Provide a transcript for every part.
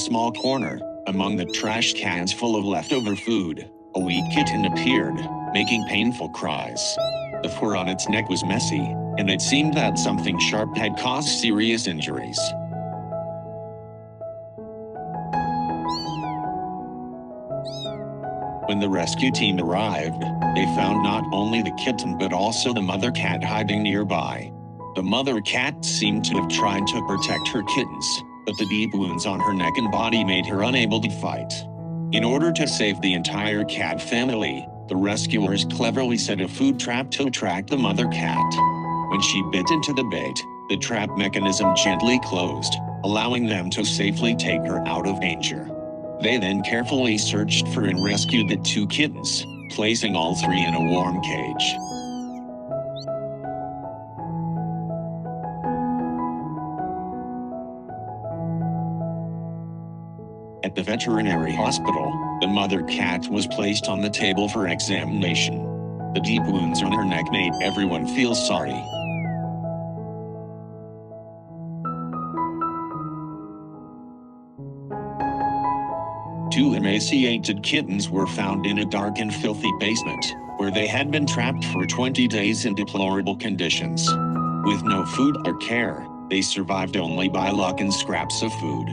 small corner, among the trash cans full of leftover food, a weak kitten appeared, making painful cries. The fur on its neck was messy, and it seemed that something sharp had caused serious injuries. When the rescue team arrived, they found not only the kitten but also the mother cat hiding nearby. The mother cat seemed to have tried to protect her kittens, but the deep wounds on her neck and body made her unable to fight. In order to save the entire cat family, the rescuers cleverly set a food trap to attract the mother cat. When she bit into the bait, the trap mechanism gently closed, allowing them to safely take her out of danger. They then carefully searched for and rescued the 2 kittens, placing all 3 in a warm cage. At the veterinary hospital, the mother cat was placed on the table for examination. The deep wounds on her neck made everyone feel sorry. Two emaciated kittens were found in a dark and filthy basement, where they had been trapped for 20 days in deplorable conditions. With no food or care, they survived only by luck and scraps of food.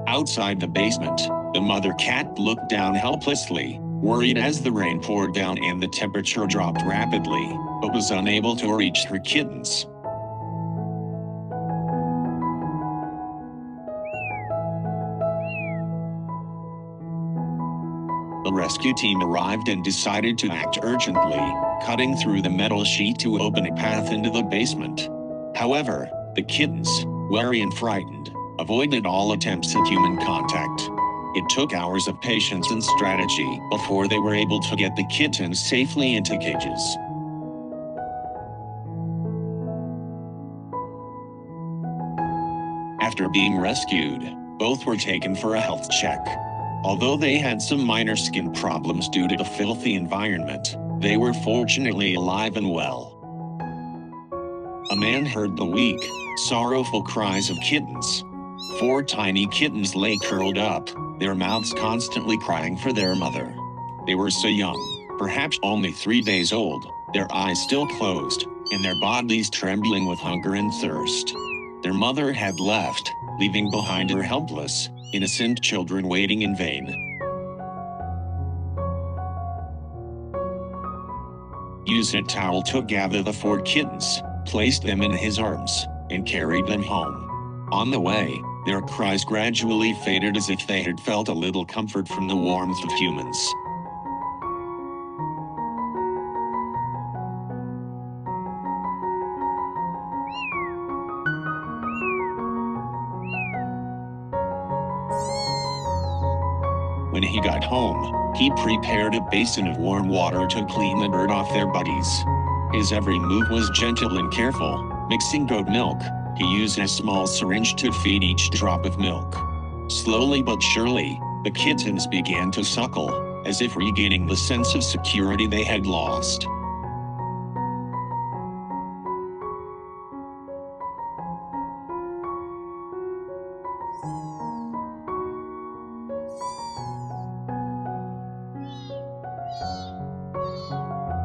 Outside the basement, the mother cat looked down helplessly, worried as the rain poured down and the temperature dropped rapidly, but was unable to reach her kittens. The rescue team arrived and decided to act urgently, cutting through the metal sheet to open a path into the basement. However, the kittens, wary and frightened, avoided all attempts at human contact. It took hours of patience and strategy before they were able to get the kittens safely into cages. After being rescued, both were taken for a health check. Although they had some minor skin problems due to the filthy environment, they were fortunately alive and well. A man heard the weak, sorrowful cries of kittens. 4 tiny kittens lay curled up, their mouths constantly crying for their mother. They were so young, perhaps only 3 days old, their eyes still closed, and their bodies trembling with hunger and thirst. Their mother had left, leaving behind her helpless, innocent children waiting in vain. Used a towel to gather the 4 kittens, placed them in his arms, and carried them home. On the way, their cries gradually faded as if they had felt a little comfort from the warmth of humans. When he got home, he prepared a basin of warm water to clean the dirt off their bodies. His every move was gentle and careful. Mixing goat milk, he used a small syringe to feed each drop of milk. Slowly but surely, the kittens began to suckle, as if regaining the sense of security they had lost.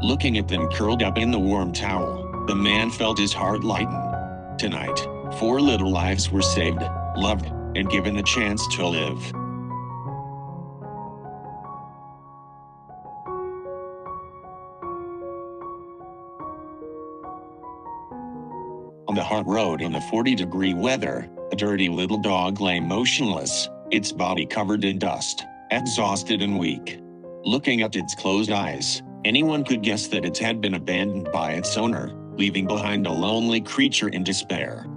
Looking at them curled up in the warm towel, the man felt his heart lighten. Tonight, 4 little lives were saved, loved, and given the chance to live. On the hot road in the 40-degree weather, a dirty little dog lay motionless, its body covered in dust, exhausted and weak. Looking at its closed eyes, anyone could guess that it had been abandoned by its owner, leaving behind a lonely creature in despair.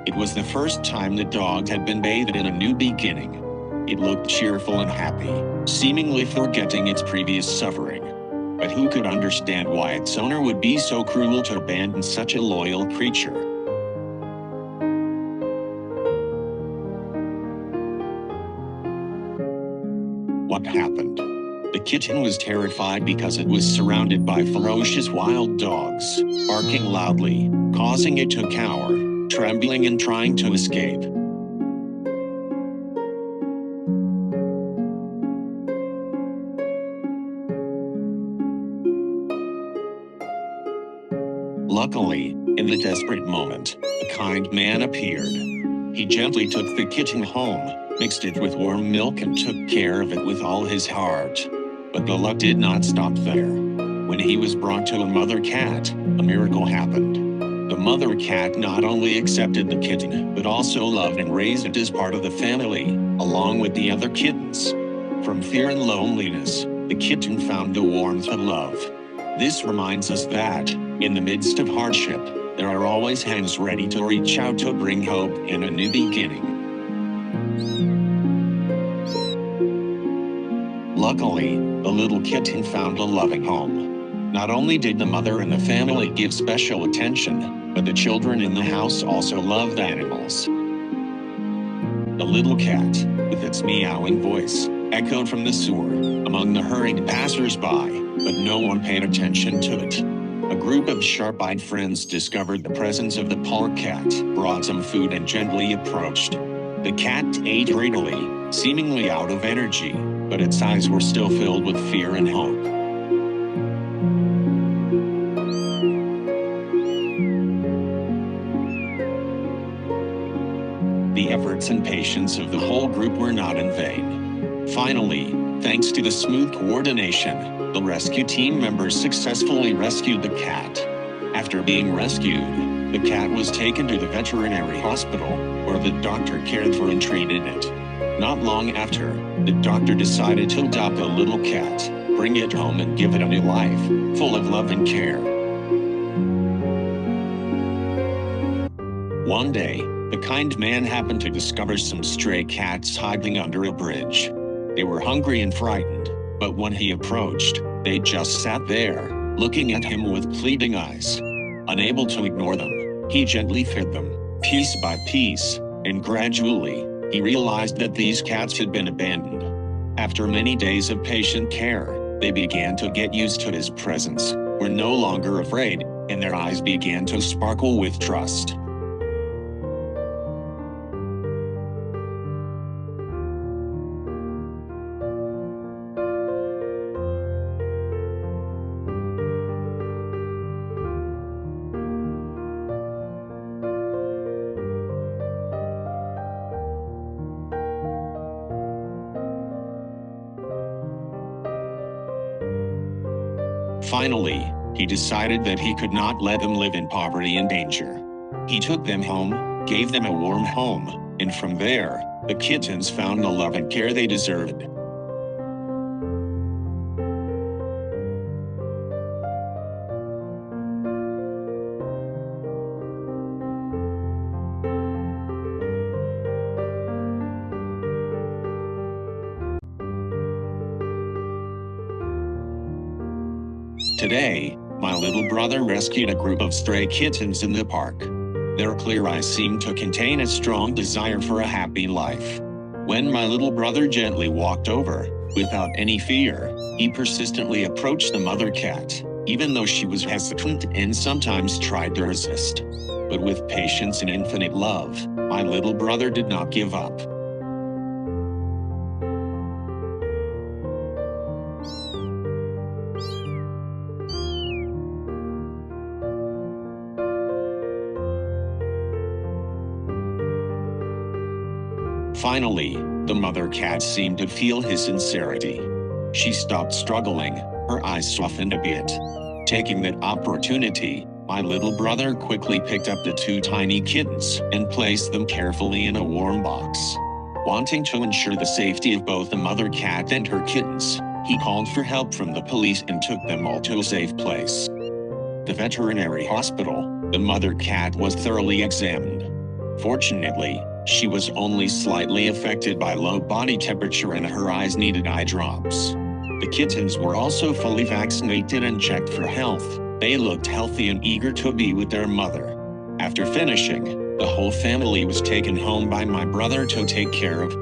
It was the first time the dog had been bathed in a new beginning. It looked cheerful and happy, seemingly forgetting its previous suffering. But who could understand why its owner would be so cruel to abandon such a loyal creature? What happened? The kitten was terrified because it was surrounded by ferocious wild dogs, barking loudly, causing it to cower, trembling and trying to escape. Luckily, in the desperate moment, a kind man appeared. He gently took the kitten home, mixed it with warm milk and took care of it with all his heart. But the luck did not stop there. When he was brought to a mother cat, a miracle happened. The mother cat not only accepted the kitten, but also loved and raised it as part of the family, along with the other kittens. From fear and loneliness, the kitten found the warmth of love. This reminds us that, in the midst of hardship, there are always hands ready to reach out to bring hope in a new beginning. Luckily, the little kitten found a loving home. Not only did the mother and the family give special attention, but the children in the house also loved animals. The little cat, with its meowing voice, echoed from the sewer, among the hurried passers-by, but no one paid attention to it. A group of sharp-eyed friends discovered the presence of the poor cat, brought some food and gently approached. The cat ate greedily, seemingly out of energy, but its eyes were still filled with fear and hope. The efforts and patience of the whole group were not in vain. Finally, thanks to the smooth coordination, the rescue team members successfully rescued the cat. After being rescued, the cat was taken to the veterinary hospital, where the doctor cared for and treated it. Not long after, the doctor decided to adopt the little cat, bring it home and give it a new life, full of love and care. One day, the kind man happened to discover some stray cats hiding under a bridge. They were hungry and frightened, but when he approached, they just sat there, looking at him with pleading eyes. Unable to ignore them, he gently fed them, piece by piece, and gradually, he realized that these cats had been abandoned. After many days of patient care, they began to get used to his presence, were no longer afraid, and their eyes began to sparkle with trust. Finally, he decided that he could not let them live in poverty and danger. He took them home, gave them a warm home, and from there, the kittens found the love and care they deserved. Today, my little brother rescued a group of stray kittens in the park. Their clear eyes seemed to contain a strong desire for a happy life. When my little brother gently walked over, without any fear, he persistently approached the mother cat, even though she was hesitant and sometimes tried to resist. But with patience and infinite love, my little brother did not give up. Finally, the mother cat seemed to feel his sincerity. She stopped struggling, her eyes softened a bit. Taking that opportunity, my little brother quickly picked up the two tiny kittens and placed them carefully in a warm box. Wanting to ensure the safety of both the mother cat and her kittens, he called for help from the police and took them all to a safe place. The veterinary hospital, the mother cat was thoroughly examined. Fortunately, she was only slightly affected by low body temperature and her eyes needed eye drops. The kittens were also fully vaccinated and checked for health. They looked healthy and eager to be with their mother. After finishing, the whole family was taken home by my brother to take care of,